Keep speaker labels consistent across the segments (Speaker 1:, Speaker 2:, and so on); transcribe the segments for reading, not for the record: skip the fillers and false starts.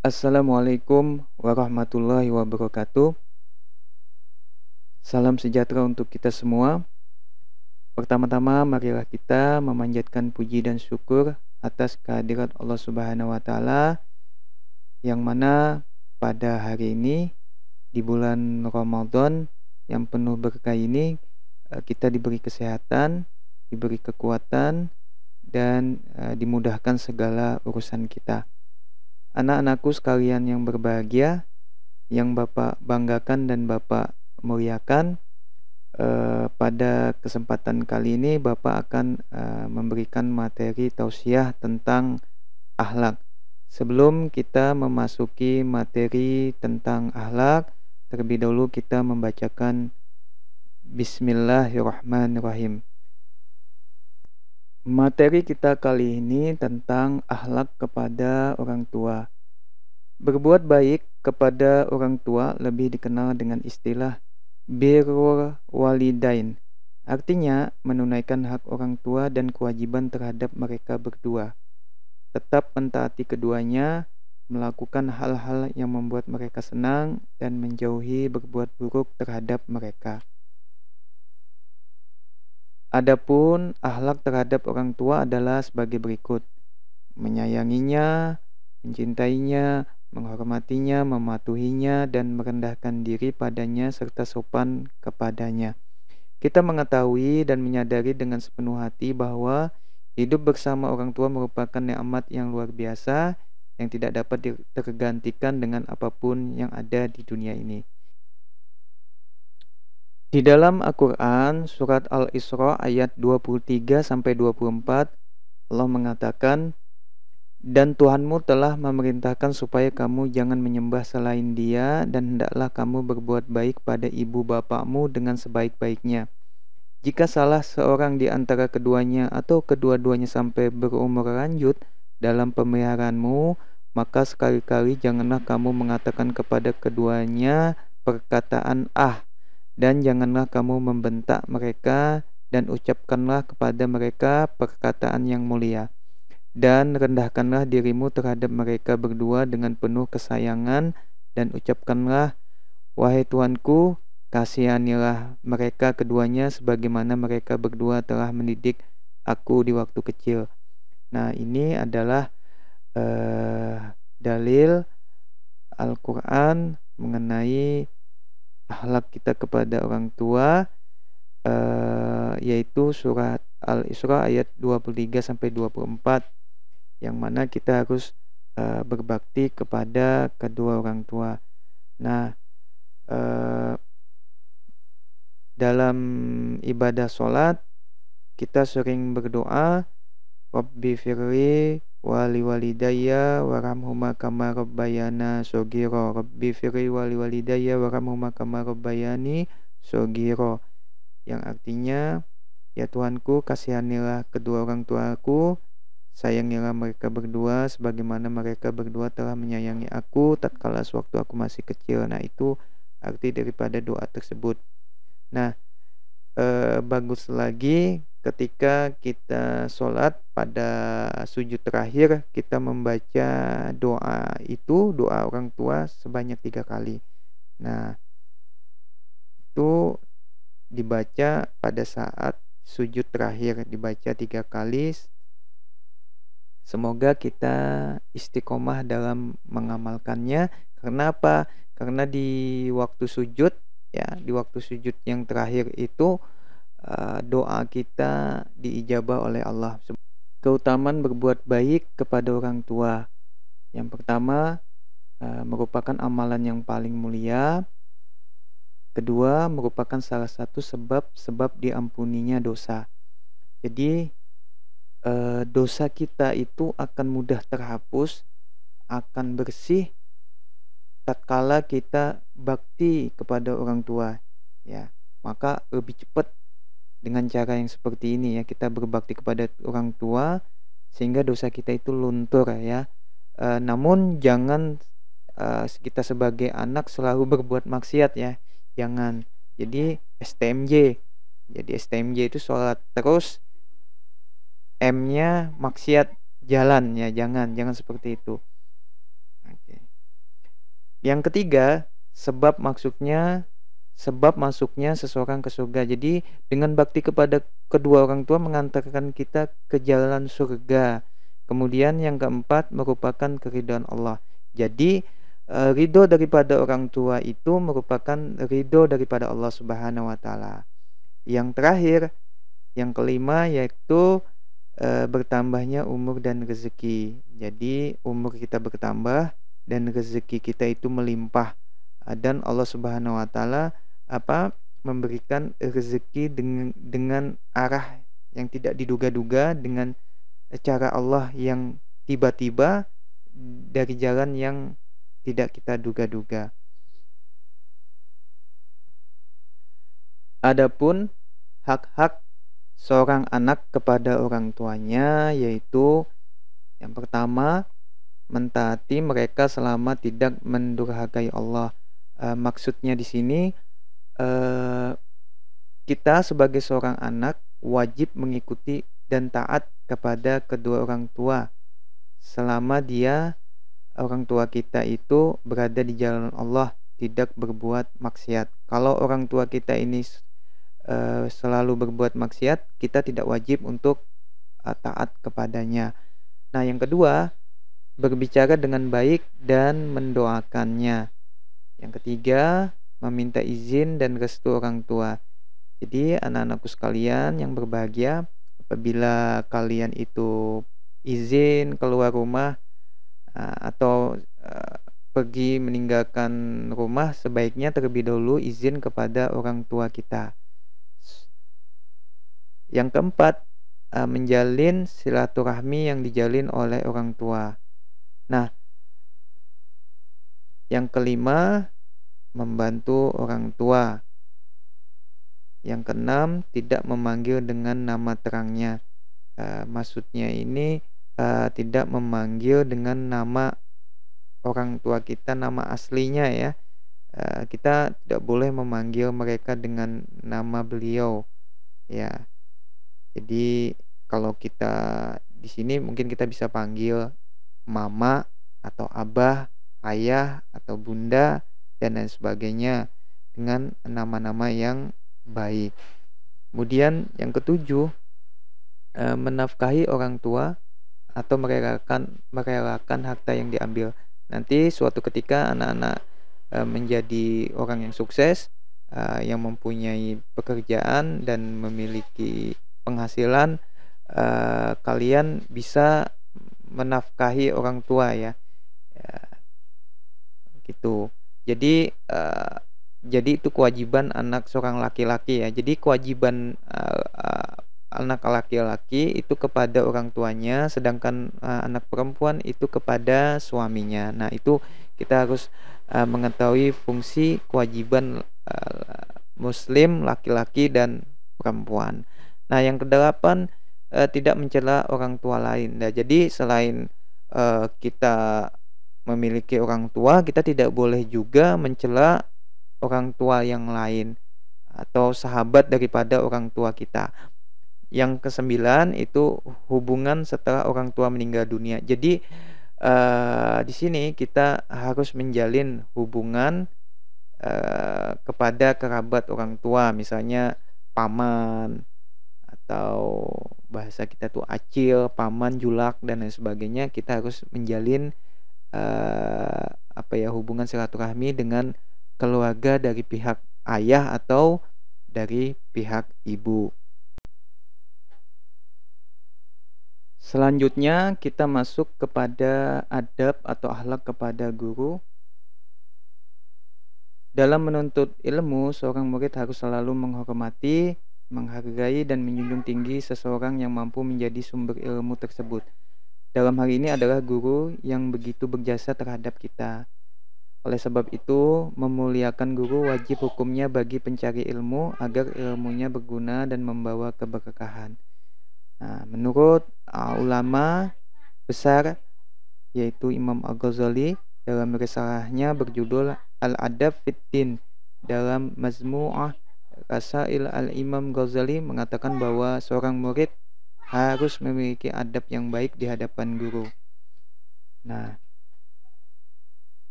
Speaker 1: Assalamualaikum warahmatullahi wabarakatuh. Salam sejahtera untuk kita semua. Pertama-tama, marilah kita memanjatkan puji dan syukur atas kehadirat Allah Subhanahu wa Ta'ala, yang mana pada hari ini, di bulan Ramadan yang penuh berkah ini, kita diberi kesehatan, diberi kekuatan, dan dimudahkan segala urusan kita. Anak-anakku sekalian yang berbahagia, yang Bapak banggakan dan Bapak muliakan, pada kesempatan kali ini Bapak akan memberikan materi tausiah tentang akhlak. Sebelum kita memasuki materi tentang akhlak, terlebih dahulu kita membacakan Bismillahirrahmanirrahim. Materi kita kali ini tentang akhlak kepada orang tua. Berbuat baik kepada orang tua lebih dikenal dengan istilah birrul walidain. Artinya menunaikan hak orang tua dan kewajiban terhadap mereka berdua. Tetap mentaati keduanya, melakukan hal-hal yang membuat mereka senang, dan menjauhi berbuat buruk terhadap mereka. Adapun akhlak terhadap orang tua adalah sebagai berikut: menyayanginya, mencintainya, menghormatinya, mematuhinya, dan merendahkan diri padanya serta sopan kepadanya. Kita mengetahui dan menyadari dengan sepenuh hati bahwa hidup bersama orang tua merupakan nikmat yang luar biasa yang tidak dapat tergantikan dengan apapun yang ada di dunia ini. Di dalam Al-Quran, surat Al-Isra ayat 23-24, Allah mengatakan, "Dan Tuhanmu telah memerintahkan supaya kamu jangan menyembah selain Dia, dan hendaklah kamu berbuat baik pada ibu bapakmu dengan sebaik-baiknya. Jika salah seorang di antara keduanya atau kedua-duanya sampai berumur lanjut dalam pemeliharaanmu, maka sekali-kali janganlah kamu mengatakan kepada keduanya perkataan dan janganlah kamu membentak mereka, dan ucapkanlah kepada mereka perkataan yang mulia. Dan rendahkanlah dirimu terhadap mereka berdua dengan penuh kesayangan, dan ucapkanlah, wahai Tuanku, kasihanilah mereka keduanya sebagaimana mereka berdua telah mendidik aku di waktu kecil." Nah, ini adalah dalil Al-Quran mengenai akhlak kita kepada orang tua, yaitu surat Al-Isra ayat 23-24, yang mana kita harus berbakti kepada kedua orang tua. Nah, dalam ibadah sholat kita sering berdoa, Rabbi firli wali walidayya warhamhuma kama rabbayana shogiro. Rabbi firli wali walidayya warhamhuma kama rabbayani shogiro, yang artinya, ya Tuhanku, kasihanilah kedua orang tuaku, sayangilah mereka berdua sebagaimana mereka berdua telah menyayangi aku tatkala sewaktu aku masih kecil. Nah, itu arti daripada doa tersebut. Nah, bagus lagi ketika kita sholat pada sujud terakhir, kita membaca doa itu, doa orang tua sebanyak 3 kali. Nah, itu dibaca pada saat sujud terakhir, dibaca 3 kali. Semoga kita istiqomah dalam mengamalkannya. Karena apa? Karena di waktu sujud, ya, di waktu sujud yang terakhir itu doa kita diijabah oleh Allah. Keutamaan berbuat baik kepada orang tua. Yang pertama, merupakan amalan yang paling mulia. Kedua, merupakan salah satu sebab diampuninya dosa. Jadi dosa kita itu akan mudah terhapus, akan bersih tatkala kita bakti kepada orang tua, ya. Maka lebih cepat dengan cara yang seperti ini, ya, kita berbakti kepada orang tua sehingga dosa kita itu luntur, ya. Namun jangan kita sebagai anak selalu berbuat maksiat, ya. Jangan. Jadi STMJ. Jadi STMJ itu sholat terus, M-nya maksiat jalan, ya. Jangan seperti itu. Oke. Yang ketiga, sebab masuknya seseorang ke surga. Jadi dengan bakti kepada kedua orang tua mengantarkan kita ke jalan surga. Kemudian yang keempat merupakan keridhaan Allah. Jadi ridho daripada orang tua itu merupakan ridho daripada Allah Subhanahu wa taala. Yang terakhir, yang kelima yaitu bertambahnya umur dan rezeki. Jadi umur kita bertambah dan rezeki kita itu melimpah. Dan Allah Subhanahu wa taala memberikan rezeki dengan arah yang tidak diduga-duga, dengan cara Allah yang tiba-tiba, dari jalan yang tidak kita duga-duga. Adapun hak-hak seorang anak kepada orang tuanya, yaitu yang pertama, mentaati mereka selama tidak mendurhakai Allah. Maksudnya di sini kita sebagai seorang anak wajib mengikuti dan taat kepada kedua orang tua selama orang tua kita itu berada di jalan Allah, tidak berbuat maksiat. Kalau orang tua kita ini selalu berbuat maksiat, kita tidak wajib untuk taat kepadanya. Nah, yang kedua, berbicara dengan baik dan mendoakannya. Yang ketiga, meminta izin dan restu orang tua. Jadi anak-anakku sekalian yang berbahagia, apabila kalian itu izin keluar rumah atau pergi meninggalkan rumah, sebaiknya terlebih dahulu izin kepada orang tua kita. Yang keempat, menjalin silaturahmi yang dijalin oleh orang tua. Nah, yang kelima, membantu orang tua. Yang keenam, tidak memanggil dengan nama terangnya. Maksudnya ini tidak memanggil dengan nama orang tua kita, nama aslinya ya. Kita tidak boleh memanggil mereka dengan nama beliau ya. Jadi kalau kita di sini mungkin kita bisa panggil mama atau abah, ayah atau bunda dan lain sebagainya dengan nama-nama yang baik. Kemudian yang ketujuh, menafkahi orang tua atau merelakan harta yang diambil. Nanti suatu ketika anak-anak menjadi orang yang sukses, yang mempunyai pekerjaan dan memiliki penghasilan, kalian bisa menafkahi orang tua ya, gitu. Jadi itu kewajiban anak seorang laki-laki ya. Jadi kewajiban anak laki-laki itu kepada orang tuanya, sedangkan anak perempuan itu kepada suaminya. Nah, itu kita harus mengetahui fungsi kewajiban muslim laki-laki dan perempuan. Nah, yang kedelapan, tidak mencela orang tua lain. Nah, jadi selain kita memiliki orang tua, kita tidak boleh juga mencela orang tua yang lain atau sahabat daripada orang tua kita. Yang kesembilan itu hubungan setelah orang tua meninggal dunia. Jadi di sini kita harus menjalin hubungan kepada kerabat orang tua, misalnya paman atau bahasa kita tuh acil, paman, julak dan lain sebagainya. Kita harus menjalin hubungan silaturahmi dengan keluarga dari pihak ayah atau dari pihak ibu. Selanjutnya kita masuk kepada adab atau akhlak kepada guru. Dalam menuntut ilmu, seorang murid harus selalu menghormati, menghargai dan menjunjung tinggi seseorang yang mampu menjadi sumber ilmu tersebut. Dalam hal ini adalah guru yang begitu berjasa terhadap kita. Oleh sebab itu, memuliakan guru wajib hukumnya bagi pencari ilmu agar ilmunya berguna dan membawa keberkahan. Nah, menurut ulama besar yaitu Imam Al-Ghazali dalam risalahnya berjudul Al-Adab Fiddin, dalam Majmu'ah Rasail Al-Imam Ghazali mengatakan bahwa seorang murid harus memiliki adab yang baik di hadapan guru. Nah,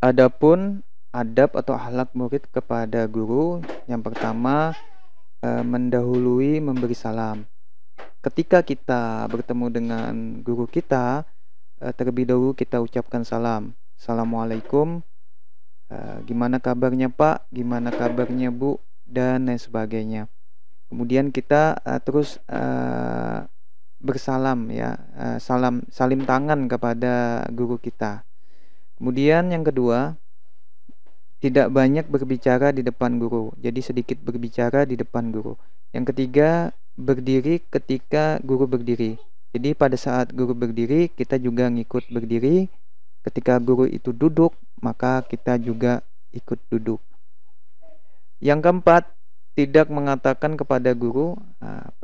Speaker 1: Adapun adab atau akhlak murid kepada guru, yang pertama mendahului memberi salam. Ketika kita bertemu dengan guru kita, terlebih dahulu kita ucapkan salam. Assalamualaikum, gimana kabarnya Pak, gimana kabarnya Bu, dan lain sebagainya. Kemudian kita terus bersalam ya, salim tangan kepada guru kita. Kemudian yang kedua, tidak banyak berbicara di depan guru, jadi sedikit berbicara di depan guru. Yang ketiga, berdiri ketika guru berdiri. Jadi pada saat guru berdiri, kita juga ngikut berdiri. Ketika guru itu duduk, maka kita juga ikut duduk. Yang keempat, tidak mengatakan kepada guru,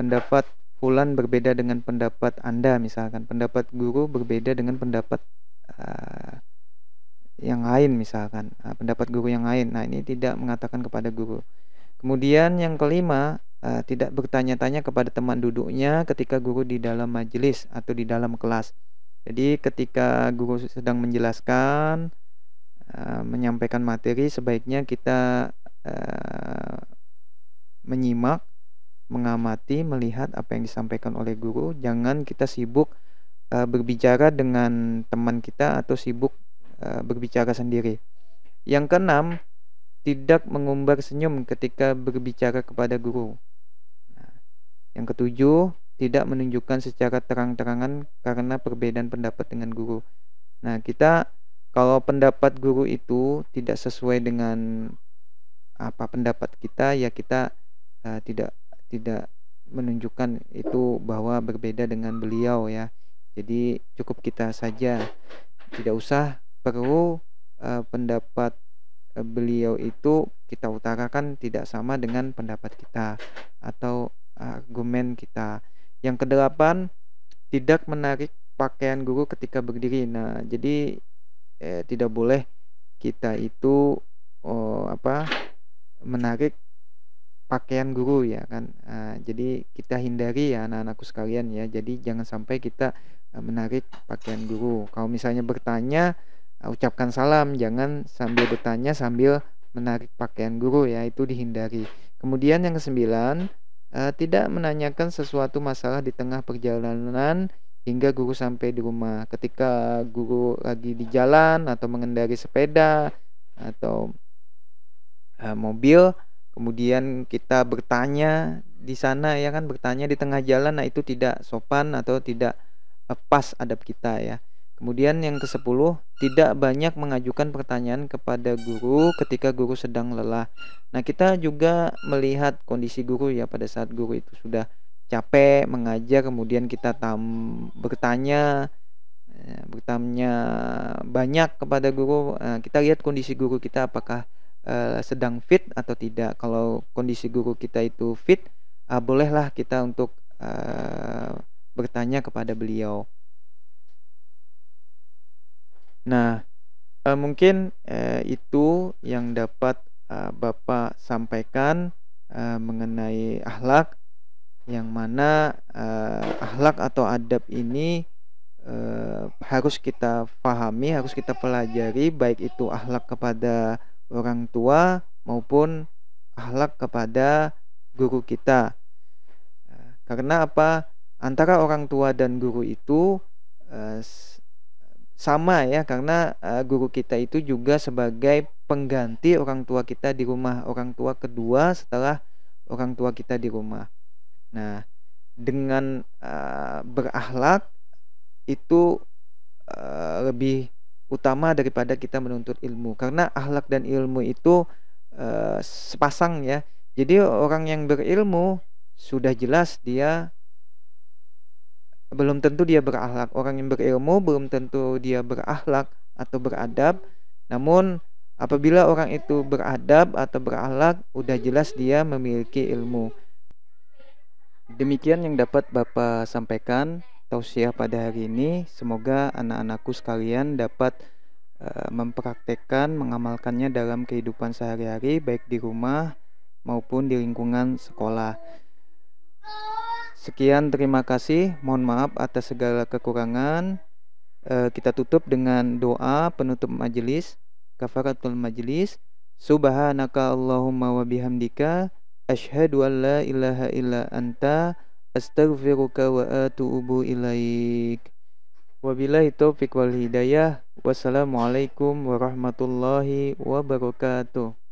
Speaker 1: pendapat fulan berbeda dengan pendapat Anda, misalkan pendapat guru berbeda dengan pendapat yang lain, misalkan pendapat guru yang lain. Nah, ini tidak mengatakan kepada guru. Kemudian yang kelima, tidak bertanya-tanya kepada teman duduknya ketika guru di dalam majelis atau di dalam kelas. Jadi ketika guru sedang menjelaskan, menyampaikan materi, sebaiknya kita menyimak, mengamati, melihat apa yang disampaikan oleh guru. Jangan kita sibuk berbicara dengan teman kita atau sibuk berbicara sendiri. Yang keenam, tidak mengumbar senyum ketika berbicara kepada guru. Yang ketujuh, tidak menunjukkan secara terang-terangan karena perbedaan pendapat dengan guru. Nah, kita kalau pendapat guru itu tidak sesuai dengan apa pendapat kita, ya kita tidak menunjukkan itu bahwa berbeda dengan beliau ya. Jadi cukup kita saja, tidak usah perlu pendapat beliau itu kita utarakan tidak sama dengan pendapat kita atau argumen kita. Yang kedelapan, tidak menarik pakaian guru ketika berdiri. Nah, jadi tidak boleh kita itu menarik pakaian guru ya kan. Jadi kita hindari ya anak-anakku sekalian ya. Jadi jangan sampai kita menarik pakaian guru. Kalau misalnya bertanya, ucapkan salam, jangan sambil bertanya sambil menarik pakaian guru ya, itu dihindari. Kemudian yang kesembilan, tidak menanyakan sesuatu masalah di tengah perjalanan hingga guru sampai di rumah. Ketika guru lagi di jalan atau mengendari sepeda atau mobil, kemudian kita bertanya di sana ya kan, bertanya di tengah jalan, nah itu tidak sopan atau tidak pas adab kita ya. Kemudian yang ke-10, tidak banyak mengajukan pertanyaan kepada guru ketika guru sedang lelah. Nah, kita juga melihat kondisi guru ya, pada saat guru itu sudah capek mengajar, kemudian kita bertanya banyak kepada guru. Kita lihat kondisi guru kita apakah sedang fit atau tidak. Kalau kondisi guru kita itu fit, bolehlah kita untuk bertanya kepada beliau. Nah, mungkin itu yang dapat Bapak sampaikan mengenai akhlak, yang mana akhlak atau adab ini harus kita pahami, harus kita pelajari, baik itu akhlak kepada orang tua maupun akhlak kepada guru kita. Karena apa? Antara orang tua dan guru itu sama ya, karena guru kita itu juga sebagai pengganti orang tua kita di rumah, orang tua kedua setelah orang tua kita di rumah. Nah, dengan berakhlak itu lebih utama daripada kita menuntut ilmu, karena akhlak dan ilmu itu sepasang ya. Jadi orang yang berilmu sudah jelas dia belum tentu dia berakhlak. Orang yang berilmu belum tentu dia berakhlak atau beradab. Namun apabila orang itu beradab atau berakhlak, udah jelas dia memiliki ilmu. Demikian yang dapat Bapak sampaikan tausiah pada hari ini. Semoga anak-anakku sekalian dapat mempraktekkan, mengamalkannya dalam kehidupan sehari-hari, baik di rumah maupun di lingkungan sekolah. Sekian, terima kasih. Mohon maaf atas segala kekurangan. Kita tutup dengan doa penutup majelis. kafaratul majlis. Subhanaka Allahumma wa bihamdika asyhadu an la ilaha illa anta astaghfiruka wa atubu ilaik. Wabillahi taufiq wal hidayah. Wassalamualaikum warahmatullahi wabarakatuh.